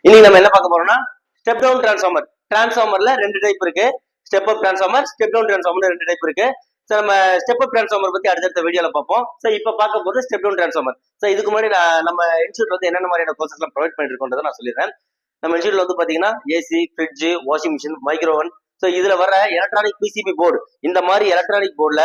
இன்னைக்கு நம்ம என்ன பார்க்க போறோம்னா ஸ்டெப் டவுன் டிரான்ஸ்ஃபார்மர். டிரான்ஸ்ஃபார்மர்ல ரெண்டு டைப் இருக்கு. Step up transformer, step down transformer ரெண்டு டைப் இருக்கு. ஸோ நம்ம ஸ்டெப் அப் டிரான்ஸ்ஃபார்மர் பத்தி அடுத்த வீடியோல பார்ப்போம். ஸோ இப்போ பார்க்க போது ஸ்டெப் டவுன் டிரான்ஸ்ஃபார்மர். ஸோ இதுக்கு முன்னாடி நம்ம இன்ஸ்டியூட் வந்து என்னென்ன மாதிரியான கோர்சஸ் எல்லாம் ப்ரொவைட் பண்ணிட்டு இருக்கோன்றதை நான் சொல்லிடுறேன். நம்ம இன்ஸ்டியூட்ல வந்து பாத்தீங்கன்னா AC, fridge, washing machine, micro oven, so இதுல வர எலக்ட்ரானிக் பிசிபி போர்டு, இந்த மாதிரி எலக்ட்ரானிக் போர்டுல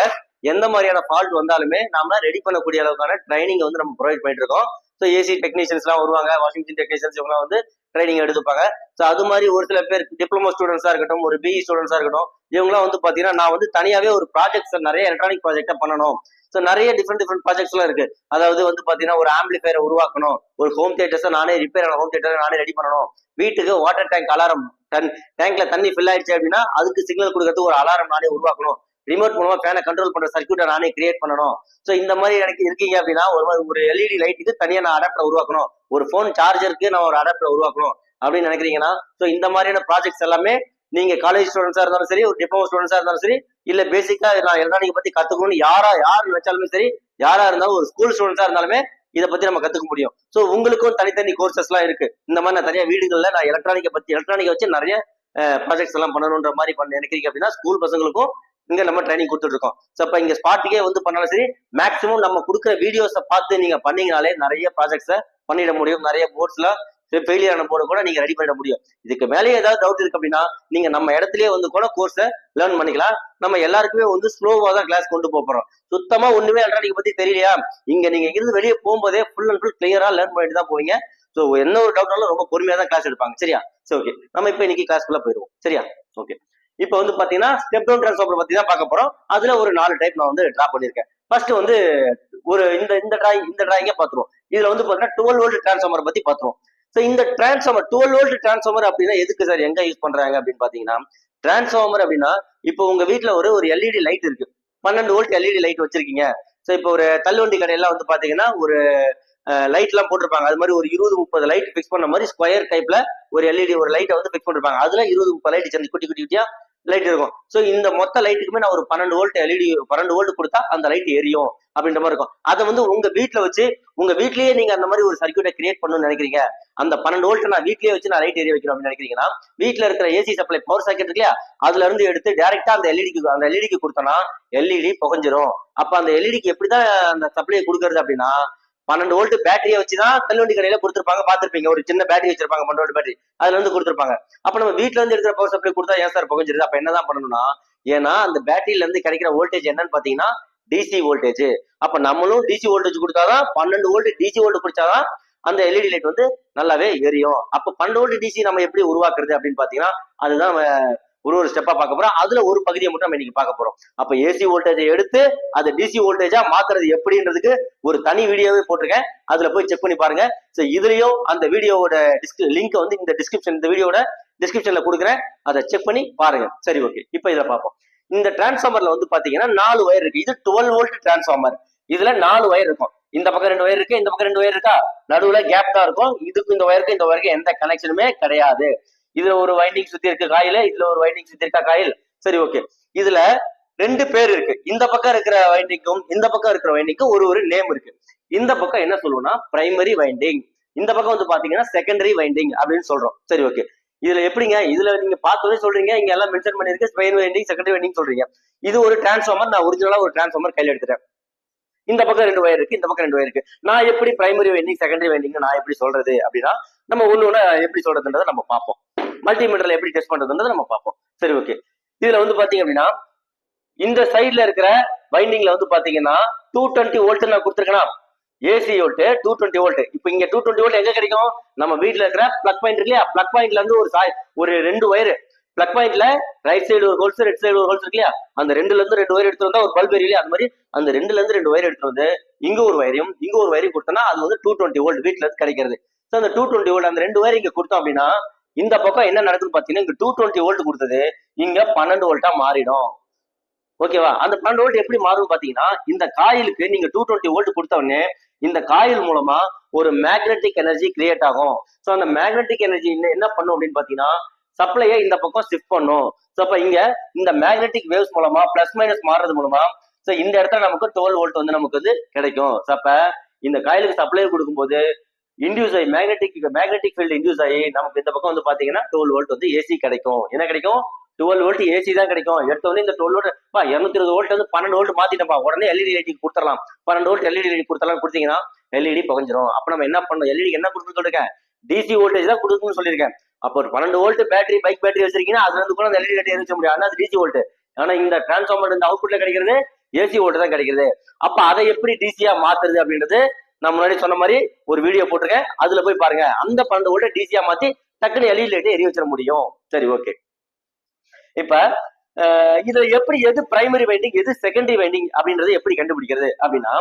எந்த மாதிரியான ஃபால்ட் வந்தாலுமே நாம ரெடி பண்ணக்கூடிய அளவுக்கான ட்ரைனிங் வந்து நம்ம ப்ரொவைட் பண்ணிட்டு இருக்கோம். ஸோ ஏசி டெக்னீஷியன்ஸ் எல்லாம் வருவாங்க, வாஷிங் மிஷின் டெக்னீஷியன்ஸ் இவங்க வந்து ட்ரைனிங் எடுத்துப்பாங்க. ஸோ அது மாதிரி ஒரு சில பேர் டிப்ளமோ ஸ்டூடெண்ட்ஸா இருக்கட்டும், ஒரு பிஇ ஸ்டூடெண்ட்ஸா இருக்கட்டும், இவங்கலாம் வந்து பாத்தீங்கன்னா நான் வந்து தனியாவே ஒரு ப்ராஜெக்ட்ஸ் நிறைய எலக்ட்ரானிக் ப்ராஜெக்டா பண்ணணும். ஸோ நிறைய டிஃப்ரெண்ட் ப்ராஜெக்ட்ஸ் எல்லாம் இருக்கு. அதாவது வந்து பாத்தீங்கன்னா ஒரு ஆம்பிளிஃபயரை உருவாக்கணும், ஒரு ஹோம் தியேட்டர்ஸை நானே ரிப்பேர் ஆன ஹோம் தியேட்டரை நானே ரெடி பண்ணணும், வீட்டுக்கு வாட்டர் டேங்க் அலாரம், டேங்க்ல தண்ணி ஃபில் ஆயிடுச்சு அப்படின்னா அதுக்கு சிக்னல் கொடுக்கறதுக்கு ஒரு அலாரம் நானே உருவாக்கணும், ரிமோட் மூலமா ஃபேனை கண்ட்ரோல் பண்ற சர்க்யூட்டை நானே கிரியேட் பண்ணணும். ஸோ இந்த மாதிரி எனக்கு இருக்கீங்க அப்படின்னா ஒரு எல்இடி லைட்டுக்கு தனியா நான் அடாப்டர் உருவாக்கணும், ஒரு ஃபோன் சார்ஜருக்கு நான் ஒரு அடாப்டர் உருவாக்கணும் அப்படின்னு நினைக்கிறீங்கன்னா, ஸோ இந்த மாதிரியான ப்ராஜெக்ட்ஸ் எல்லாமே நீங்க காலேஜ் ஸ்டூடெண்ட்ஸா இருந்தாலும் சரி, ஒரு டிப்ளமோ ஸ்டூடெண்ட்ஸா இருந்தாலும் சரி, இல்ல பேசிக்கா நான் எலக்ட்ரானிக் பத்தி கத்துக்கணும்னு யார் நினைச்சாலுமே சரி, யாரா இருந்தாலும் ஒரு ஸ்கூல் ஸ்டூடெண்ட்ஸா இருந்தாலுமே இதை பத்தி நம்ம கத்துக்க முடியும். ஸோ உங்களுக்கும் தனித்தனி கோர்சஸ் எல்லாம் இருக்கு. இந்த மாதிரி நான் தனியா வீடுகள்ல நான் எலக்ட்ரானிக்கை வச்சு நிறைய ப்ராஜெக்ட்ஸ் எல்லாம் பண்ணணுன்ற மாதிரி நினைக்கிறீங்க அப்படின்னா ஸ்கூல் பசங்களுக்கும் இங்க நம்ம ட்ரைனிங் கொடுத்துட்டு இருக்கோம். ஸோ இப்போ இங்க ஸ்பாட்டுக்கே வந்து பண்ணாலும் சரி, மேக்ஸிமம் நம்ம கொடுக்குற வீடியோஸை பார்த்து நீங்க பண்ணீங்கனாலே நிறைய ப்ராஜெக்ட்ஸை பண்ணிட முடியும். நிறைய போர்ட்ஸ்ல ஃபெயிலியர் ஆன போர்டு கூட நீங்க ரெடி பண்ணிட முடியும். இதுக்கு மேலேயே ஏதாவது டவுட் இருக்கு அப்படின்னா நீங்க நம்ம இடத்துலயே வந்து கூட கோர்ஸை லேர்ன் பண்ணிக்கலாம். நம்ம எல்லாருக்குமே வந்து ஸ்லோவா தான் கிளாஸ் கொண்டு போறோம். சுத்தமா ஒண்ணுமே எலக்ட்ரானிக் பத்தி தெரியலையா, இங்க நீங்க இருந்து வெளியே போகும்போதே ஃபுல் அண்ட் ஃபுல் கிளியரா லேர்ன் பண்ணிட்டு தான் போவீங்க. ஸோ என்ன ஒரு டவுட்னாலும் ரொம்ப பொறுமையா தான் கிளாஸ் எடுப்பாங்க. சரியா? சரி, ஓகே. நம்ம இப்போ இன்னைக்கு கிளாஸ்க்குள்ள போயிடுவோம். சரியா? ஓகே. இப்போ வந்து பாத்தீங்கன்னா ஸ்டெப் டவுன் டிரான்ஸ்ஃபார்மர் பத்தி தான் பார்க்க போறோம். அதுல ஒரு 4 டைப் நான் வந்து டிரா பண்ணிருக்கேன். ஃபர்ஸ்ட் வந்து ஒரு இந்த டிராயிங்க பாத்துருவோம். இதுல வந்து பாத்தீங்கன்னா 12 வோல்ட் டிரான்ஸ்ஃபார்மர் பத்தி பாத்துருவோம். ஸோ இந்த டிரான்ஸ்ஃபார்மர் 12 வோல்ட் டிரான்ஸ்ஃபார்மர் அப்படின்னா எதுக்கு சார், எங்க யூஸ் பண்றாங்க அப்படின்னு பாத்தீங்கன்னா, டிரான்ஸ்ஃபார்மர் அப்படின்னா இப்போ உங்க வீட்டுல ஒரு எல்இடி லைட் இருக்கு, 12 வோல்ட் எல்இடி லைட் வச்சிருக்கீங்க. ஸோ இப்போ ஒரு தள்ளுவண்டி கடையெல்லாம் வந்து பாத்தீங்கன்னா ஒரு லைட் எல்லாம் போட்டிருப்பாங்க. அது மாதிரி ஒரு 20-30 லைட் பிக்ஸ் பண்ண மாதிரி ஸ்கொயர் டைப்ல ஒரு எல்இடி ஒரு லைட்டை வந்து பிக்ஸ் பண்ணிருப்பாங்க. அதுல 20-30 லைட் சேர்ந்து குட்டி குட்டியா லைட் இருக்கும். ஸோ இந்த மொத்த லைட்டுக்குமே நான் ஒரு 12 வோல்ட் எல்இடி 12 வோல்ட் கொடுத்தா அந்த லைட் எரியும் அப்படின்ற மாதிரி இருக்கும். அதை வந்து உங்க வீட்டுல வச்சு உங்க வீட்லயே நீங்க அந்த மாதிரி ஒரு சர்க்யூட்டை கிரியேட் பண்ணணும்னு நினைக்கிறீங்க, அந்த 12 வோல்ட் நான் வீட்லயே வச்சு நான் லைட் எரிய வைக்கணும் அப்படின்னு நினைக்கிறீங்கன்னா, வீட்டுல இருக்கிற ஏசி சப்ளை பவர் சாக்கெட் இருக்கு இல்லையா, அதுல இருந்து எடுத்து டைரக்டா அந்த எல்இடிக்கு கொடுத்தோம்னா எல்இடி புகஞ்சிரும். அப்ப அந்த எல்இடிக்கு எப்படிதான் அந்த சப்ளையை கொடுக்கறது அப்படின்னா, 12 வோல்ட் பேட்டரியை வச்சுதான் தள்ளுவண்டி கடையில கொடுத்துருப்பாங்க. பாத்துருப்பீங்க, ஒரு சின்ன பேட்டரி வச்சிருப்பாங்க, 12 வோல்ட் பேட்டரி, அதுல இருந்து கொடுத்துருப்பாங்க. அப்ப நம்ம வீட்டுல இருந்து எடுக்கிற பவர் சப்ளை கொடுத்தா ஏன் சார் புகஞ்சிருது? அப்ப என்னதான் பண்ணணும்னா, ஏன்னா அந்த பேட்டரியில இருந்து கிடைக்கிற வோல்டேஜ் என்னன்னு பாத்தீங்கன்னா டிசி வோல்டேஜ். அப்ப நம்மளும் டிசி வோல்டேஜ் கொடுத்தாதான் 12 வோல்ட் டிசி வோல்ட் குடிச்சாதான் அந்த எல்இடி லைட் வந்து நல்லாவே எரியும். அப்ப 12 வோல்ட் டிசி நம்ம எப்படி உருவாக்குறது அப்படின்னு பாத்தீங்கன்னா, அதுதான் ஒரு ஸ்டெப்பா பார்க்க போறோம். அதுல ஒரு பகுதியை மட்டும் நம்ம இன்னைக்கு பார்க்க போறோம். அப்ப ஏசி வோல்டேஜை எடுத்து அதை டிசி வோல்டேஜா மாத்துறது எப்படின்றதுக்கு ஒரு தனி வீடியோவே போட்டிருக்கேன், அதுல போய் செக் பண்ணி பாருங்க. ஸோ இதுலயும் அந்த வீடியோவோட லிங்க் வந்து இந்த வீடியோட டிஸ்கிரிப்ஷன்ல கொடுக்குறேன், அதை செக் பண்ணி பாருங்க. சரி, ஓகே. இப்போ இதை பார்ப்போம். இந்த டிரான்ஸ்ஃபார்மர்ல வந்து பாத்தீங்கன்னா 4 ஒயர் இருக்கு. இது 12 வோல்ட் டிரான்ஸ்ஃபார்மர். இதுல 4 ஒயர் இருக்கும். இந்த பக்கம் 2 ஒயர் இருக்கு, இந்த பக்கம் 2 ஒயர் இருக்கா, நடுவுல கேப் தான் இருக்கும். இதுக்கு இந்த ஒயருக்கு எந்த கனெக்ஷனுமே கிடையாது. இதுல ஒரு வைண்டிங் சுத்தி இருக்கு காயில், இதுல ஒரு வைண்டிங் சுத்தி இருக்கா காயில். சரி, ஓகே. இதுல 2 பேர் இருக்கு. இந்த பக்கம் இருக்கிற வைண்டிங்கும் இந்த பக்கம் இருக்கிற வைண்டிங்கும் ஒரு நேம் இருக்கு. இந்த பக்கம் என்ன சொல்லுவோம்னா பிரைமரி வைண்டிங், இந்த பக்கம் வந்து பாத்தீங்கன்னா செகண்டரி வைண்டிங் அப்படின்னு சொல்றோம். சரி, ஓகே. இதுல எப்படிங்க, இதுல நீங்க பார்த்தோன்னே சொல்றீங்க, இங்க எல்லாம் மென்ஷன் பண்ணிருக்கு பிரைமரி வைண்டிங் செகண்டரி வைண்டிங் சொல்றீங்க. இது ஒரு டிரான்ஸ்ஃபார்மர், நான் ஒரிஜினலா ஒரு டிரான்ஸ்ஃபார்மர் கையில எடுத்துட்டேன். இந்த பக்கம் 2 ஒயர் இருக்கு, இந்த பக்கம் 2 ஒயர் இருக்கு. நான் எப்படி பிரைமரி வைண்டிங் செகண்டரி வைண்டிங் நான் எப்படி சொல்றது அப்படின்னா, நம்ம ஒண்ணு எப்படி சொல்றதுன்றதை நம்ம பார்ப்போம். மல்டிமீட்டர்ல எப்படி டெஸ்ட் பண்றதுன்றதை நம்ம பார்ப்போம். சரி, ஓகே. இதுல வந்து பாத்தீங்க அப்படின்னா இந்த சைட்ல இருக்கிற வைண்டிங்ல வந்து பாத்தீங்கன்னா 220 வோல்ட் நான் கொடுத்துருக்கேன். AC volt 220 volt. இப்போ இங்க 220 வோல்ட் எங்க கிடைக்கும்? நம்ம வீட்டுல இருக்கிற பிளக் பாயிண்ட் இருக்கு இல்லையா, பிளக் பாயிண்ட்ல இருந்து ஒரு 2 ஒயர், பிளக் பாயிண்ட்ல ரைட் சைடு ஒரு ஹோல்ஸ், லெஃப்ட் சைடு ஒரு ஹோல்ஸ் இருக்கு இல்லையா, அந்த 2ல இருந்து 2 ஒயர் எடுத்து வந்தா ஒரு பல்ப் எரியல. அந்த மாதிரி அந்த 2ல இருந்து 2 ஒயர் எடுத்து வந்து இங்க ஒரு வயரையும் இங்க ஒரு வயரையும் கொடுத்தோம்னா அது வந்து 220 வோல்ட் வீட்டுல இருந்து கிடைக்கிறது. ஸோ அந்த 220 வோல்ட் அந்த 2 ஒயர் இங்க கொடுத்தோம் அப்படின்னா இந்த பக்கம் என்ன நடக்குதுன்னு பாத்தீங்கன்னா, இங்க 220 வோல்ட் கொடுத்தது இங்க 12 வோல்ட்டா மாறிடும். ஓகேவா? அந்த 12 வோல்ட் எப்படி மாறும் பாத்தீங்கன்னா, இந்த காயிலுக்கு நீங்க 220 வோல்ட் கொடுத்த உடனே இந்த காயில் மூலமா ஒரு மேக்னெட்டிக் எனர்ஜி கிரியேட் ஆகும். ஸோ அந்த மேக்னெட்டிக் எனர்ஜி என்ன பண்ணும் அப்படின்னு பாத்தீங்கன்னா, சப்ளையை இந்த பக்கம் ஷிஃப்ட் பண்ணும். ஸோ அப்ப இங்க இந்த மேக்னெட்டிக் வேவ்ஸ் மூலமா பிளஸ் மைனஸ் மாறுறது மூலமா ஸோ இந்த இடத்துல நமக்கு 12 வோல்ட் வந்து நமக்கு வந்து கிடைக்கும். ஸோ அப்ப இந்த காயிலுக்கு சப்ளை கொடுக்கும்போது இன்டியூஸ் ஆகி மேக்னெட்டிக் ஃபீல்டு இன்டியூஸ் ஆகி நமக்கு இந்த பக்கம் வந்து பாத்தீங்கன்னா 12 வோல்ட் வந்து ஏசி கிடைக்கும். என்ன கிடைக்கும்? 12 வோல்ட் ஏசி தான் கிடைக்கும். எடுத்தோடனே இந்த 12 வோல்ட் 220 வோல்ட் வந்து 12 வோல்ட் மாத்திட்டப்பா, உடனே எல்இடி லைட்டிங் கொடுத்துடலாம், 12 வோல்ட் எல்இடி லைட் கொடுத்தலாம் கொடுத்தீங்கன்னா எல்இடி புகஞ்சிரும். அப்ப நம்ம என்ன பண்ணணும்? எல்இடி என்ன கொடுக்கணும்னு சொல்லிருக்கேன்? டிசி வோல்டேஜ் தான் கொடுக்கணும்னு சொல்லியிருக்கேன். அப்போ ஒரு 12 வோல்ட் பேட்டரி, பைக் பேட்டரி வச்சிருக்கீங்கன்னா அதுல இருந்து கூட அந்த எல்இடி லைட் எரிச்ச முடியாது, ஆனா அது டிசி வோல்ட். ஆனா இந்த டிரான்ஸ்ஃபார்மர் இந்த அவுட்புட்ல கிடைக்கிறது ஏசி வோல்ட் தான் கிடைக்கிறது. அப்ப அதை எப்படி டிசியா மாத்துறது அப்படின்றது நான் முன்னாடி சொன்ன மாதிரி ஒரு வீடியோ போட்டிருக்கேன், அதுல போய் பாருங்க. அந்த 12 வோல்ட் டிசியா மாத்தி டக்குனு எல்இடி லைட் எரிய வச்சிட முடியும். சரி, ஓகே. இப்ப இதுல எப்படி எது பிரைமரி வைண்டிங் எது செகண்டரி வைண்டிங் அப்படின்றது எப்படி கண்டுபிடிக்கிறது அப்படின்னா,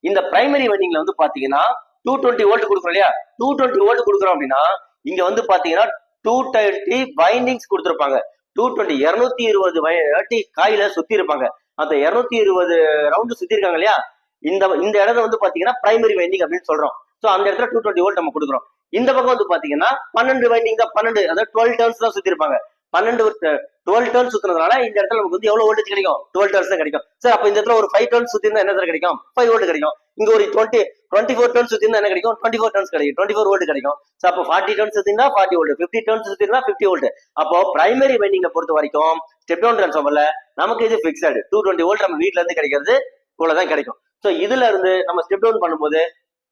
இந்த பிரைமரி வைண்டிங்ல வந்து பாத்தீங்கன்னா 220 வோல்ட் கொடுக்குறோம் இல்லையா? 220 வோல்ட் கொடுக்குறோம் அப்படின்னா இங்க வந்து பாத்தீங்கன்னா 220 வைண்டிங்ஸ் கொடுத்துருப்பாங்க. 220 வாட்டி காயில சுத்தி இருப்பாங்க. அந்த 220 ரவுண்டு சுத்தி இருக்காங்க இல்லையா? இந்த இடத்துல வந்து பாத்தீங்கன்னா பிரைமரி வைண்டிங் அப்படின்னு சொல்றோம். சோ அந்த இடத்துல 220 வோல்ட் நம்ம கொடுக்குறோம். இந்த பக்கம் வந்து பாத்தீங்கன்னா 12 வைண்டிங் தான், 12 அதாவது 12 டர்ன்ஸ் தான் சுத்தி இருப்பாங்க. 12 டர்ன்ஸ் சுத்துறதுனால இந்த இடத்துல நமக்கு வந்து எவ்வளவு வோல்டேஜ் கிடைக்கும்? 12 டர்ன்ஸ் தான் கிடைக்கும். சார் அப்ப இந்த இடத்துல ஒரு 5 டர்ன்ஸ் சுத்தி இருந்தா என்ன சார் கிடைக்கும்? 5 வோல்ட் கிடைக்கும். இங்க ஒரு 24 டர்ன்ஸ் சுத்தி இருந்தா என்ன கிடைக்கும்? 24 டர்ன்ஸ் கிடைக்கும், 24 வோல்ட் கிடைக்கும். சோ அப்போ 40 டர்ன்ஸ் சுத்தி இருந்தா 40 வோல்ட், 50 டர்ன்ஸ் சுத்தி இருந்தா 50 வோல்ட். அப்போ பிரைமரி வைண்டிங்கை பொறுத்த வரைக்கும் ஸ்டெப் டவுன் டிரான்ஸ்ஃபார்மர்ல நமக்கு இது பிக்ஸட் 220 வோல்ட் நம்ம வீட்ல இருந்து கிடைக்கிறது இவ்வளவுதான் கிடைக்கும். சோ இதுல இருந்து நம்ம ஸ்டெப் டவுன் பண்ணும்போது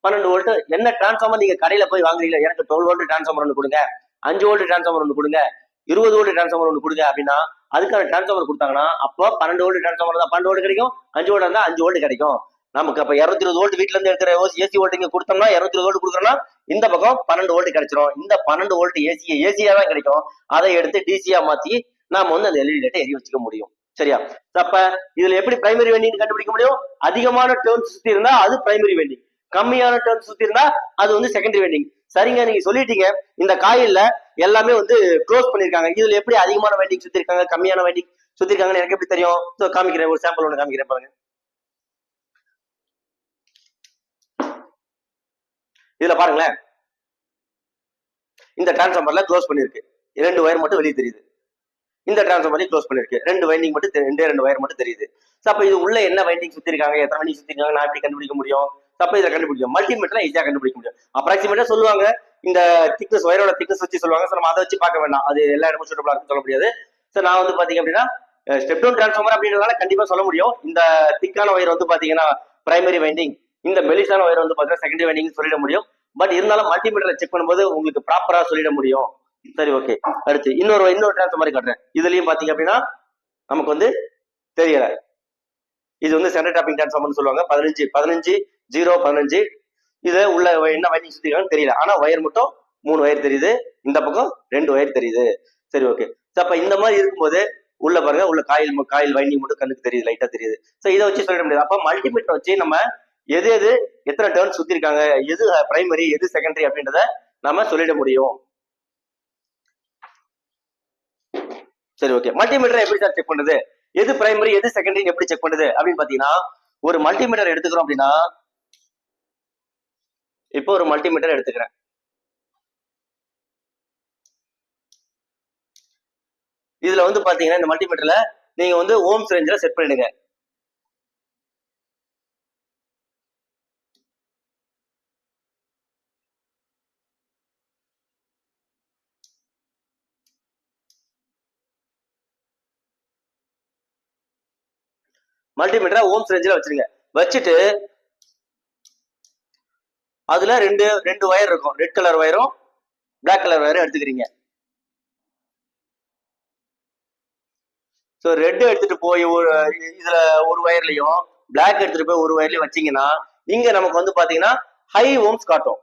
12 வோல்ட் என்ன டிரான்ஸ்ஃபார்மர் நீங்க கடையில போய் வாங்குறீங்க, எனக்கு 12 வோல்ட் டிரான்ஸ்ஃபார்மர் ஒன்று கொடுங்க, 5 வோல்ட் டிரான்ஸ்ஃபார்மர் ஒன்று கொடுங்க, 20 வோல்ட் டிரான்ஸ்ஃபார்மர் ஒன்று கொடுங்க அப்படின்னா அதுக்கான டிரான்ஸ்ஃபார்மர் கொடுத்தாங்கன்னா அப்போ 12 வோல்ட் டிரான்ஸ்ஃபார்மர் தான் 12 வோல்ட் கிடைக்கும், 5 வோல்ட் இருந்தா 5 வோல்ட் கிடைக்கும். நமக்கு அப்ப 220 வோல்ட் வீட்ல இருந்து எடுக்கிற ஏசி வோல்ட் இங்க கொடுத்தோம்னா 220 வோல்ட் கொடுக்குறோம்னா இந்த பக்கம் 12 வோல்ட் கிடைச்சிரும். இந்த 12 வோல்ட் ஏசியா தான் கிடைக்கும். அதை எடுத்து டிசியா மாத்தி நாம வந்து அந்த எல்இடி லைட்டை எரிய வச்சுக்க முடியும். சரியா? அப்ப இதுல எப்படி பிரைமரி வைண்டிங் கண்டுபிடிக்க முடியும்? அதிகமான டர்ன்ஸ் சுத்தி இருந்தா அது பிரைமரி வைண்டிங், கம்மியான டர்ன்ஸ் சுத்தி இருந்தா அது வந்து செகண்டரி வைண்டிங். சரிங்க, நீங்க சொல்லிட்டீங்க இந்த காயில்ல எல்லாமே வந்து க்ளோஸ் பண்ணிருக்காங்க, இதுல எப்படி அதிகமான வைண்டிங் சுத்தி இருக்காங்க கம்மியான வைண்டிங் சுத்தி இருக்காங்கன்னு எனக்கு எப்படி தெரியும்? காமிக்கிறேன், ஒரு சாம்பிள் ஒன்று காமிக்கிறேன் பாருங்க. இதுல பாருங்களேன், இந்த டிரான்ஸ்ஃபார்மர்ல க்ளோஸ் பண்ணிருக்கு, 2 வயர் மட்டும் வெளியே தெரியுது. இந்த டிரான்ஸ்ஃபார்மர்லையும் க்ளோஸ் பண்ணிருக்கு, 2 வைண்டிங் மட்டும் 2 வயர் மட்டும் தெரியுது. அப்ப இது உள்ள என்ன வைண்டிங் சுத்தி இருக்காங்க, எத்தனை வைண்டிங் சுத்தி இருக்காங்க நான் எப்படி கண்டுபிடிக்க முடியும்? அப்ப இதை கண்டுபிடிக்கும் மல்டிமீட்டர்ல ஈஸியா கண்டுபிடிக்க முடியும். அப்ராக்சிமேட்டா சொல்லுவாங்க, இந்த திக்னஸ் வயரோட திக்னஸ் வச்சு சொல்லுவாங்க. நம்ம அதை வச்சு பார்க்க வேண்டாம், அது எல்லா இடமும் சூட்டபிளா இருக்குன்னு சொல்ல முடியாது. சார் நான் வந்து பாத்தீங்க அப்படின்னா ஸ்டெப் டவுன் டிரான்ஸ்ஃபார்மர் அப்படின்றதால கண்டிப்பா சொல்ல முடியும். இந்த திக்கான வயர் வந்து பாத்தீங்கன்னா பிரைமரி வைண்டிங், இந்த மெலிசான வயர் வந்து பாத்தீங்கன்னா செகண்டரி வைண்டிங் சொல்லிட முடியும். பட் இருந்தாலும் மல்டிமீட்டர்ல செக் பண்ணும்போது உங்களுக்கு ப்ராப்பரா சொல்லிட முடியும். சரி, ஓகே. அடுத்து இன்னொரு டிரான்ஸ்ஃபார்மர் காட்டுறேன். இதுலயும் பாத்தீங்க அப்படின்னா நமக்கு வந்து தெரியல, இது வந்து சென்டர் டாப்பிங் டிரான்ஸ்ஃபார்மர்னு சொல்லுவாங்க. 15 இதுல உள்ள என்ன வைண்டிங் சுத்திருக்காங்கன்னு தெரியல, ஆனா வயர் மட்டும் 3 வயர் தெரியுது, இந்த பக்கம் 2 வயர் தெரியுது. சரி, ஓகே. அப்ப இந்த மாதிரி இருக்கும்போது உள்ள பாருங்க, உள்ள காயில் வைண்டிங் மட்டும் கண்ணுக்கு தெரியுது, லைட்டா தெரியுது. சோ இதை வச்சு சொல்லிட முடியாது. அப்ப மல்டிமீட்டர் வச்சு நம்ம எது எத்தனை டர்ன் சுத்தி இருக்காங்க, எது பிரைமரி எது செகண்டரி அப்படின்றத நம்ம சொல்லிட முடியும். சரி, ஓகே. மல்டிமீட்டர் எப்படி சார் செக் பண்றது, எது பிரைமரி எது செகண்டரி எப்படி செக் பண்றது அப்படின்னு பாத்தீங்கன்னா, ஒரு மல்டிமீட்டர் எடுத்துக்கிறோம் அப்படின்னா, இப்போ ஒரு மல்டிமீட்டர் எடுத்துக்கிறேன். இதுல வந்து பாத்தீங்கன்னா இந்த மல்டிமீட்டர்ல நீங்க வந்து ஓம்ஸ் ரேஞ்சில செட் பண்ணிடுங்க. மல்டிமீட்டரை ஓம்ஸ் ரேஞ்சில வச்சிருங்க. வச்சுட்டு அதுல ரெண்டு வயர் இருக்கும், ரெட் கலர் வயரும் பிளாக் கலர் வயரும் எடுத்துக்கிறீங்க. ஸோ ரெட் எடுத்துட்டு போய் இதுல ஒரு வயர்லயும் பிளாக் எடுத்துட்டு போய் ஒரு வயர்லயும் வச்சீங்கன்னா இங்க நமக்கு வந்து பாத்தீங்கன்னா ஹை ஓம்ஸ் காட்டும்.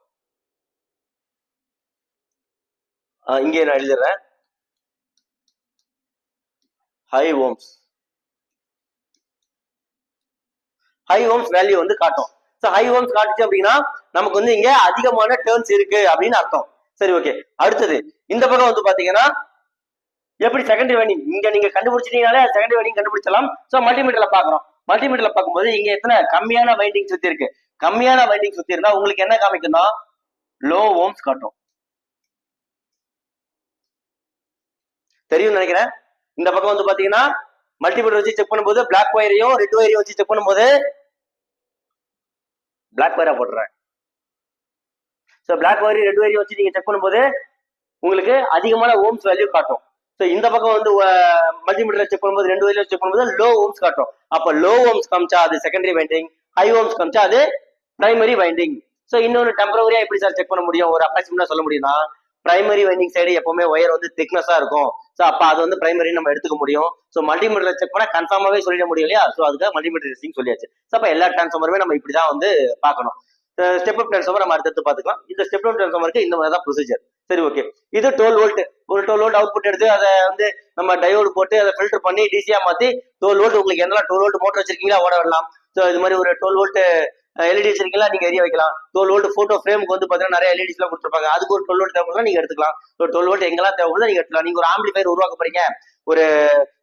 இங்கே நான் எழுதுறேன், ஹை ஓம்ஸ் வேல்யூ வந்து காட்டும். ஹை ஓம்ஸ் காட்டுச்சு அப்படின்னா நமக்கு வந்து இங்க அதிகமான டர்ன்ஸ் இருக்கு அப்படின்னு அர்த்தம். சரி, ஓகே. அடுத்தது இந்த பக்கம் வந்து பாத்தீங்கன்னா எப்படி செகண்டரி வைண்டிங் இங்க நீங்க கண்டுபிடிச்சிட்டீங்கனாலே செகண்டரி வைண்டிங் கண்டுபிடிச்சலாம். சோ மல்டிமீட்டர்ல பாக்குறோம், மல்டிமீட்டர்ல பார்க்கும்போது இங்க எத்தனை கம்மியான வைண்டிங் சுத்தி இருக்கு, கம்மியான வைண்டிங் சுத்தி இருந்தா உங்களுக்கு என்ன காமிக்கும்னா லோ ஓம்ஸ் காட்டும். தெரியும் நினைக்கிறேன். இந்த பக்கம் வந்து பாத்தீங்கன்னா மல்டிமீட்டர் வச்சு செக் பண்ணும்போது பிளாக் வயரையும் ரெட் வயரையும் வச்சு செக் பண்ணும்போது பிளாக் வயரா போட்டுறேன். ஸோ பிளாக் வயர் ரெட் வயரையும் வச்சு நீங்க செக் பண்ணும்போது உங்களுக்கு அதிகமான ஓம்ஸ் வேல்யூ காட்டும். ஸோ இந்த பக்கம் வந்து மல்டிமீட்டர் செக் பண்ணும்போது ரெண்டு வயர்ல செக் பண்ணும்போது லோ ஓம்ஸ் காட்டும். அப்போ லோ ஓம்ஸ் காமிச்சா அது செகண்டரி வைண்டிங், ஹை ஓம்ஸ் காமிச்சா அது பிரைமரி வைண்டிங். ஸோ இன்னொரு டெம்பரவரியா எப்படி சார் செக் பண்ண முடியும், ஒரு அப்ராக்சிமேட்டா சொல்ல முடியும்னா பிரைமரி வைண்டிங் சைடு எப்பவுமே ஒயர் வந்து திக்னஸா இருக்கும். ஸோ அப்போ அது வந்து பிரைமரி நம்ம எடுத்துக்க முடியும். ஸோ மல்டிமீட்டர் செக் பண்ணா கன்ஃபார்மாவே சொல்லிட முடியும் இல்லையா. ஸோ அதுக்காக மல்டிமீட்டர் டெஸ்டிங் சொல்லியாச்சு. ஸோ அப்போ எல்லா டிரான்ஸ்ஃபார்மருமே நம்ம இப்படிதான் வந்து பார்க்கணும். ஸ்டெப் அப் டிரான்ஸ்ஃபார்மர் நம்ம அடுத்து பார்த்துக்கலாம். இந்த ஸ்டெப் டவுன் டிரான்ஸ்ஃபார்மருக்கு இந்த மாதிரி தான் ப்ரொசீஜர். சரி, ஓகே. இது 12 வோல்ட், ஒரு 12 வோல்ட் அவுட்புட் எடுத்து அதை வந்து நம்ம டயோடு போட்டு அதை ஃபில்டர் பண்ணி டிசியா மாத்தி 12 வோல்ட் உங்களுக்கு என்னெல்லாம் 12 வோல்ட் மோட்டர் வச்சிருக்கீங்களா ஓட விடலாம். ஸோ இது மாதிரி ஒரு 12 வோல்ட் எல்இடி வச்சிருக்கீங்களா நீங்க எரிய வைக்கலாம். 12 வோல்ட் போட்டோ ஃப்ரேமுக்கு வந்து பாத்தீங்கன்னா நிறைய எல்இடிஸ் எல்லாம் கொடுத்துருப்பாங்க. அதுக்கு ஒரு 12 வோல்ட் தேவைப்படுதா நீங்க எடுத்துக்கலாம். 12 வோல்ட் எங்கெல்லாம் தேவைப்படுதோ நீங்க எடுத்துக்கலாம். நீங்க ஒரு ஆம்பிளிஃபயர் உருவாக்க போறீங்க, ஒரு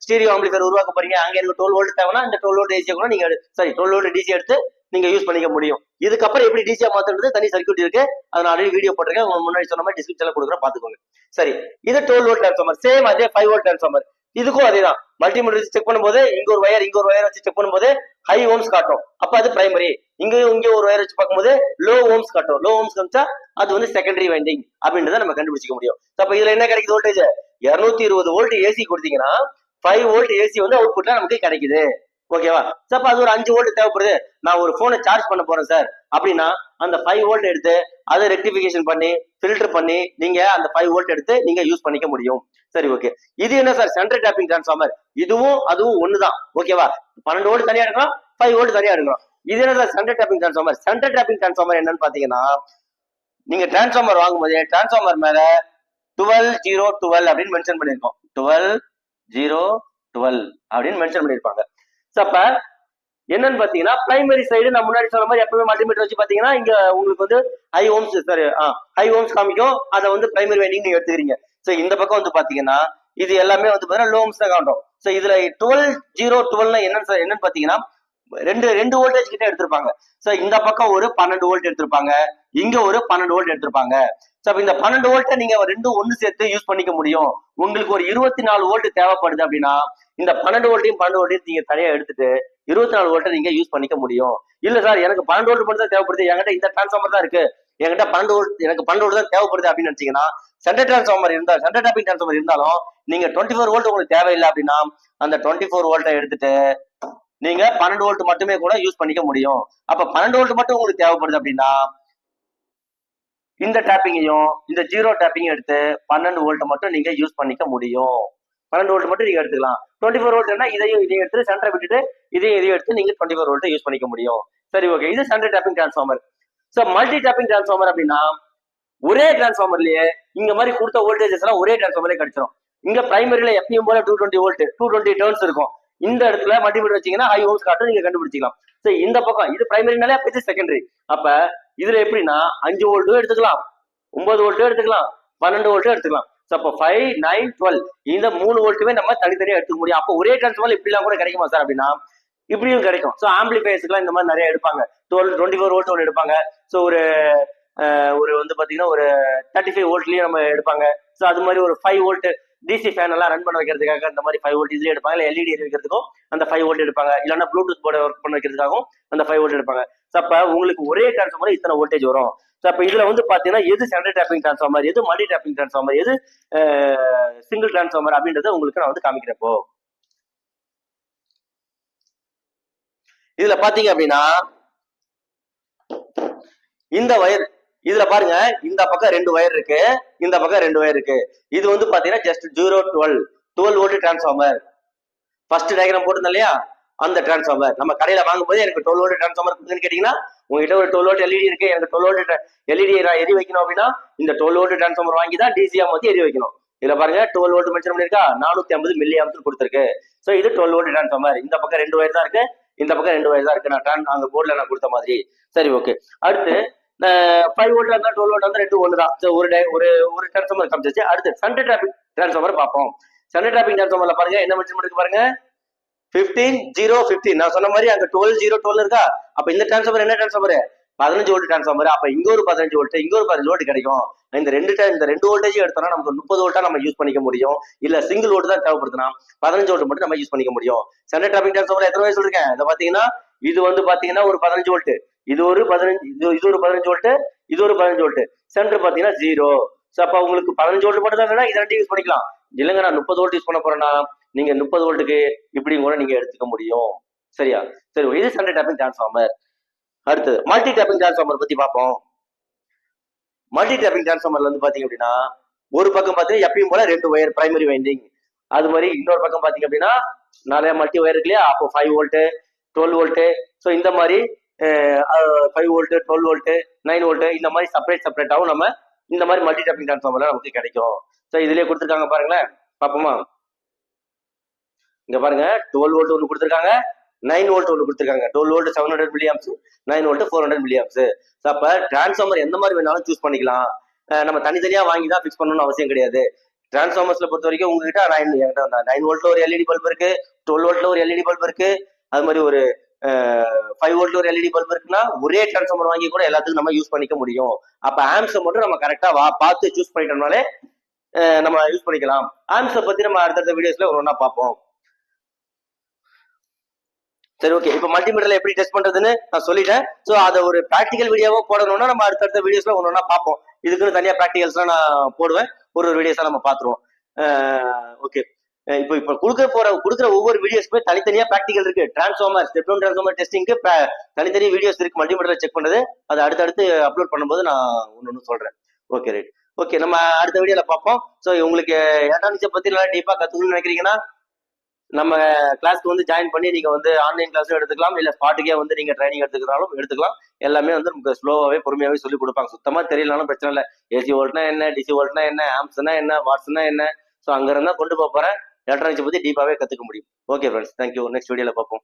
ஸ்டீரியோ ஆம்பிளிஃபயர் உருவாக்க போறீங்க, அங்க எனக்கு 12 வோல்ட் தேவைன்னா இந்த 12 வோல்ட் ஏசி கூட நீங்க 12 வோல்ட் டிசி எடுத்து நீங்க யூஸ் பண்ணிக்க முடியும். இதுக்கப்புறம் எப்படி டிசியா மாத்துறது தனி சர்க்யூட் இருக்கு, அதை நான் ஆல்ரெடி வீடியோ போட்டிருக்கேன், உங்களுக்கு முன்னாடி சொன்ன மாதிரி டிஸ்கிரிப்ஷன்ல கொடுக்குறேன் பாத்துக்கோங்க. சரி, இது 12 வோல்ட் டிரான்ஸ்ஃபார்மர். சேம் அதே 5 வோல்ட் டிரான்ஸ்ஃபார்மர். இதுக்கும் அதேதான். மல்டிமீட்டர் செக் பண்ணும்போது இங்க ஒரு வயர் வச்சு செக் பண்ணும்போது ஹை ஓம்ஸ் காட்டும், அப்ப அது பிரைமரி. இங்க ஒரு வயர் வச்சு பார்க்கும்போது லோ ஓம்ஸ் காட்டும், லோ ஓம்ஸ் காமிச்சா அது வந்து செகண்டரி வைண்டிங் அப்படின்றத நம்ம கண்டுபிடிச்சிக்க முடியும். அப்ப இதுல என்ன கிடைக்குது வோல்டேஜ், 220 வோல்ட் ஏசி கொடுத்தீங்கன்னா 5 வோல்ட் ஏசி வந்து அவுட்புட்ல நமக்கு கிடைக்குது. ஓகேவா. அப்ப அது ஒரு 5 வோல்ட் தேவைப்படுது, நான் ஒரு போனை சார்ஜ் பண்ண போறேன் சார் அப்படின்னா அந்த 5 வோல்ட் எடுத்து அதை ரெக்டிபிகேஷன் பண்ணி ஃபில்டர் பண்ணி நீங்க அந்த 5 வோல்ட் எடுத்து நீங்க யூஸ் பண்ணிக்க முடியும். சரி, ஓகே. இது என்ன சார், சென்டர் டேப்பிங் டிரான்ஸ்ஃபார்மர். இதுவும் அதுவும் ஒண்ணுதான். ஓகேவா. 12 வோல்ட் தனியா எடுக்கலாம், 5 வோல்ட் தனியா எடுக்கலாம். இது என்ன sir, centre taping transformer. Centre taping transformer என்னன்னு பாத்தீங்கன்னா, நீங்க டிரான்ஸ்ஃபார்மர் வாங்கும்போது டிரான்ஸ்ஃபார்மர் மேல 12-0-12 அப்படின்னு மென்ஷன் பண்ணிருக்கோம். 12-0-12 அப்படின்னு மென்ஷன் பண்ணிருப்பாங்க. அப்ப என்னன்னு பாத்தீங்கன்னா பிரைமரி சைடு நான் முன்னாடி சொன்ன மாதிரி எப்பவுமே மல்டிமீட்டர் வச்சு பாத்தீங்கன்னா இங்க உங்களுக்கு வந்து high ohms sir high ohms காமிக்கும், அதை வந்து பிரைமரி வைண்டிங் நீங்க எடுத்துக்கிறீங்க. சோ இந்த பக்கம் வந்து பாத்தீங்கன்னா இது எல்லாமே வந்து பாத்தீங்கன்னா லோ ஓம்ஸ் தான் காட்டும். சோ இதுல 12-0-12 என்னன்னு பாத்தீங்கன்னா ரெண்டு வோல்டேஜ் கிட்ட எடுத்திருப்பாங்க. சோ இந்த பக்கம் ஒரு 12 வோல்ட் எடுத்திருப்பாங்க, இங்க ஒரு 12 வோல்ட் எடுத்திருப்பாங்க. சோ இந்த 12 வோல்ட்டை நீங்க ரெண்டும் ஒண்ணு சேர்த்து யூஸ் பண்ணிக்க முடியும். உங்களுக்கு ஒரு 24 வோல்ட் தேவைப்படுது அப்படின்னா இந்த 12 வோல்ட்டையும் நீங்க தனியா எடுத்துட்டு 24 வோல்ட்டை நீங்க யூஸ் பண்ணிக்க முடியும். இல்ல சார் எனக்கு 12 வோல்ட் மட்டும் தான் தேவைப்படுது, என்கிட்ட இந்த டிரான்ஸ்ஃபார்மர் தான் இருக்கு, என்கிட்ட 12 வோல்ட் எனக்கு 12 வோல்ட் தான் தேவைப்படுது அப்படின்னு நினைச்சீங்கன்னா சென்டர் டிரான்ஸ்ஃபார்மர் இருந்தாலும் சென்டர் டேப்பிங் டிரான்ஸ்ஃபார்மர் இருந்தாலும் நீங்க 24 வோல்ட் உங்களுக்கு தேவையில்லை அப்படின்னா அந்த 24 வோல்ட்டை எடுத்துட்டு நீங்க 12 வோல்ட் மட்டுமே கூட யூஸ் பண்ணிக்க முடியும். அப்ப 12 வோல்ட் மட்டும் உங்களுக்கு தேவைப்படுது அப்படின்னா இந்த டேப்பிங்கையும் இந்த 0 டேப்பிங்கையும் எடுத்து 12 வோல்ட் மட்டும் நீங்க யூஸ் பண்ணிக்க முடியும். 12 வோல்ட் மட்டும் நீங்க எடுத்துக்கலாம். 24 வோல்ட்னா இதையும் எடுத்து சென்டரை விட்டுட்டு இதையும் எடுத்து நீங்க 24 வோல்ட் யூஸ் பண்ணிக்க முடியும். சரி, ஓகே. இது centre taping transformer. So multi taping transformer அப்படின்னா ஒரே டிரான்ஸ்ஃபார்மர்லயே இங்க மாதிரி கொடுத்த வோல்டேஜஸ் எல்லாம் ஒரே டிரான்ஸ்ஃபார்மர்லயே கிடைச்சிடும். இங்க பிரைமரியில எப்பயும் போல 220 வோல்ட் 220 டர்ன்ஸ் இருக்கும். இந்த இடத்துல மல்டிமீட்டர் வச்சீங்கன்னா ஹை ஓம்ஸ் காட்டும், நீங்க கண்டுபிடிச்சிக்கலாம். சோ இந்த பக்கம் இது பிரைமரினாலே இது செகண்டரி. அப்ப இதுல எப்படின்னா 5 வோல்ட்டும் எடுத்துக்கலாம், 9 வோல்ட்டும் எடுத்துக்கலாம், 12 வோல்ட்டும் எடுத்துக்கலாம். அப்போ 5, 9, 12 இந்த 3 வோல்ட்டுமே நம்ம தனித்தனியா எடுத்துக்க முடியும். அப்போ ஒரே டிரான்ஸ்ஃபார்மர் இப்படிலாம் கூட கிடைக்குமா சார் அப்படின்னா இப்படியும் கிடைக்கும். ஸோ ஆம்பிளிஃபயர்ஸ்க்குலாம் இந்த மாதிரி நிறைய எடுப்பாங்க. 24 வோல்ட் ஒன்று எடுப்பாங்க. ஸோ ஒரு வந்து பாத்தீங்கன்னா ஒரு 35 வோல்ட்லயும் நம்ம எடுப்பாங்க. ஸோ அது மாதிரி ஒரு 5 வோல்ட் டிசி ஃபேன் எல்லாம் ரன் பண்ண வைக்கிறதுக்காக அந்த மாதிரி 5 வோல்ட் இதுல எடுப்பாங்க. இல்லை எல்இடி வைக்கிறதுக்கும் அந்த 5 வோல்ட் எடுப்பாங்க. இல்லைன்னா ப்ளூடூத் போர்டை ஒர்க் பண்ண வைக்கிறதுக்காகவும் அந்த 5 வோல்ட் எடுப்பாங்க. ஸோ அப்ப உங்களுக்கு ஒரே டிரான்ஸ்ஃபார்மர் இத்தனை வோல்டேஜ் வரும். ஸோ அப்ப இதுல வந்து பாத்தீங்கன்னா எது சென்டர் டேப்பிங் டிரான்ஸ்ஃபார்மர், எது மல்டி டேப்பிங் டிரான்ஸ்ஃபார்மர், எது சிங்கிள் டிரான்ஸ்ஃபார்மர் அப்படின்றத உங்களுக்கு நான் வந்து காமிக்கிறப்போ இதுல பாத்தீங்க அப்படின்னா இந்த வயர் இதுல பாருங்க, இந்த பக்கம் 2 வயர் இருக்கு, இந்த பக்கம் 2 வயர் இருக்கு. இது வந்து பாத்தீங்கன்னா just 12 volt transformer. First diagram போட்டிருந்தோம் இல்லையா, அந்த டிரான்ஸ்ஃபார்மர் நம்ம கடையில வாங்கும்போது எனக்கு 12 வோல்ட் டிரான்ஸ்ஃபார்மர் கொடுக்குன்னு கேட்டீங்கன்னா உங்ககிட்ட ஒரு 12 வோல்ட் எல்இடி இருக்கு, எனக்கு 12 வோல்ட் எல்இடி நான் எரி வைக்கணும் அப்படின்னா இந்த 12 வோல்ட் டிரான்ஸ்ஃபார்மர் வாங்கி தான் டிசியா மாத்தி எரி வைக்கணும். இதுல பாருங்க 12 வோல்ட் மென்ஷன் பண்ணிருக்கா, 450 மில்லி ஆம்ப்ஸ் கொடுத்துருக்கு. சோ இது 12 வோல்ட் டிரான்ஸ்ஃபார்மர். இந்த பக்கம் 2 வயர் தான் இருக்கு, இந்த பக்கம் 2 வயர் தான் இருக்கு, நான் அங்க போர்ட்ல நான் கொடுத்த மாதிரி. சரி, ஓகே. அடுத்து 5 வோல்ட் இருந்தா 12 வோல்ட் இருந்தா 2 ஒன்று தான். ஒரு டிரான்ஸ்ஃபார்மர் காமிச்சிச்சு. அடுத்து சென்டர் டேப்பிங் டிரான்ஸ்ஃபார்மர் பார்ப்போம். சென்டர் டேப்பிங் டிரான்ஸ்ஃபார்மர்ல பாருங்க என்ன மென்ஷன் பண்ணிருக்கு பாருங்க, 15-0-15. நான் சொன்ன மாதிரி அங்க 12-0-12 இருக்கா. அப்ப இந்த டிரான்ஸ்ஃபார்மர் என்ன டிரான்ஸ்ஃபார்மர், 15 வோல்ட் டிரான்ஸ்ஃபார்மர். அப்ப இங்க ஒரு 15 வோல்ட், இங்க ஒரு 15 வோல்ட் கிடைக்கும். இந்த ரெண்டு வோல்டேஜ் எடுத்தோம்னா நமக்கு 30 வோல்ட்டா நம்ம யூஸ் பண்ணிக்க முடியும். இல்ல சிங்கிள் வோல்ட் தான் தேவைப்படுதுன்னா 15 வோல்ட் மட்டும் நம்ம யூஸ் பண்ணிக்க முடியும். சென்டர் டேப்பிங் டிரான்ஸ்ஃபார்மர் எத்தனை வயசு சொல்லிருக்கேன், இதை பாத்தீங்கன்னா இது வந்து பாத்தீங்கன்னா ஒரு 15 வோல்ட், இது ஒரு 15 வோல்ட், இது ஒரு 15 வோல்ட். சென்டர் பாத்தீங்கன்னா 0. ஸோ அப்ப உங்களுக்கு 15 வோல்ட் மட்டும் தான் வேணா இதை ரெண்டு யூஸ் பண்ணிக்கலாம். இல்லைங்க நான் 30 வோல்ட் யூஸ் பண்ண போறேன்னா நீங்க 30 வோல்ட்டுக்கு இப்படியும் கூட நீங்க எடுத்துக்க முடியும். சரியா? சரி, இது சென்டர் டேப்பிங் டிரான்ஸ்ஃபார்மர். அடுத்தது மல்டி டேப்பிங் டிரான்ஸ்ஃபார்மர் பத்தி பார்ப்போம். மல்டி டேப்பிங் டிரான்ஸ்ஃபார்மர்ல வந்து பாத்தீங்க அப்படின்னா ஒரு பக்கம் பாத்தீங்கன்னா எப்பயும் போல 2 ஒயர் பிரைமரி வைண்டிங். அது மாதிரி இன்னொரு பக்கம் பாத்தீங்க அப்படின்னா நிறைய மல்டி ஒயர் இருக்கு இல்லையா, அப்போ 5 வோல்ட் 12 வோல்ட். ஸோ இந்த மாதிரி 5 வோல்ட் 12 வோல்ட் 9 வோல்ட் இந்த மாதிரி செப்பரேட்டாகவும் நம்ம இந்த மாதிரி மல்டி டேப்பிங் டிரான்ஸ்ஃபார்மர்ல நமக்கு கிடைக்கும். ஸோ இதுலயே கொடுத்துருக்காங்க பாருங்களேன், பாப்போமா? இங்க பாருங்க 12 வோல்ட் ஒன்று கொடுத்துருக்காங்க, 9 வோல்ட் ஒன்று கொடுத்துருக்காங்க. 12 volt 700 milli arms, 9 volt 400 milli arms. அப்ப டிரான்ஸ்ஃபார்மர் எந்த மாதிரி வேணாலும் சூஸ் பண்ணிக்கலாம். நம்ம தனித்தனியா வாங்கி தான் ஃபிக்ஸ் பண்ணணும்னு அவசியம் கிடையாது. டிரான்ஸ்ஃபார்மர்ஸ்ல பொறுத்த வரைக்கும் உங்ககிட்ட 9 வோல்ட்ல ஒரு எல்இடி பல்ப் இருக்கு, 12 வோல்ட்ல ஒரு எல்இடி பல்ப் இருக்கு, அது மாதிரி ஒரு 5 வோல்ட்ல ஒரு எல்இடி பல்ப் இருக்குன்னா ஒரே டிரான்ஸ்ஃபார்மர் வாங்கி கூட எல்லாத்துக்கும் நம்ம யூஸ் பண்ணிக்க முடியும். அப்ப ஆம்ஸை மட்டும் நம்ம கரெக்டா பார்த்து சூஸ் பண்ணிட்டோம்னாலே நம்ம யூஸ் பண்ணிக்கலாம். ஆம்ஸை பத்தி நம்ம அடுத்தடுத்த வீடியோஸ்ல ஒன்னா பார்ப்போம். சரி, ஓகே. இப்ப மல்டிமீட்டர்ல எப்படி டெஸ்ட் பண்றதுன்னு நான் சொல்லிட்டேன். சோ அதை ஒரு ப்ராக்டிகல் வீடியோவா போடணும்னா நம்ம அடுத்தடுத்த வீடியோஸ்ல ஒன்னா பார்ப்போம். இதுக்குன்னு தனியா ப்ராக்டிகல்ஸ்லாம் நான் போடுவேன். ஒரு வீடியோஸா நம்ம பாத்துருவோம். ஓகே. இப்ப கொடுக்குற ஒவ்வொரு வீடியோஸ்க்குமே தனித்தனியா ப்ராக்டிகல் இருக்கு. டிரான்ஸ்ஃபார்மர் ஸ்டெப் டவுன் டிரான்ஸ்ஃபார்மர் டெஸ்டிங்க்கு தனித்தனி வீடியோஸ் இருக்கு மல்டிமீட்டர்ல செக் பண்ணது. அதை அடுத்தடுத்து அப்லோட் பண்ணும்போது நான் ஒன்னு சொல்றேன். Okay, right. ஓகே, நம்ம அடுத்த வீடியோல பார்ப்போம். ஸோ உங்களுக்கு எலக்ட்ரானிக்ஸை பத்தி நல்லா டீப்பா கத்துக்கணும்னு நினைக்கிறீங்கன்னா நம்ம கிளாஸ்க்கு வந்து ஜாயின் பண்ணி நீங்க வந்து ஆன்லைன் கிளாஸும் எடுத்துக்கலாம், இல்ல ஸ்பாட்டுக்கே வந்து நீங்க ட்ரைனிங் எடுத்துக்கிறாலும் எடுத்துக்கலாம். எல்லாமே வந்து நமக்கு ஸ்லோவாவே பொறுமையாவே சொல்லி கொடுப்பாங்க. சுத்தமா தெரியலனாலும் பிரச்சனை இல்லை. ஏசி வோல்ட்னா என்ன, டிசி வோல்ட்னா என்ன, ஆம்ஸ்னா என்ன, வாட்ஸ்னா என்ன, ஸோ அங்க இருந்தா கொண்டு போறேன். எலக்ட்ரானிக்ஸை பத்தி டீப்பாவே கத்துக்க முடியும். Okay friends, thank you. நெக்ஸ்ட் வீடியோல பார்ப்போம்.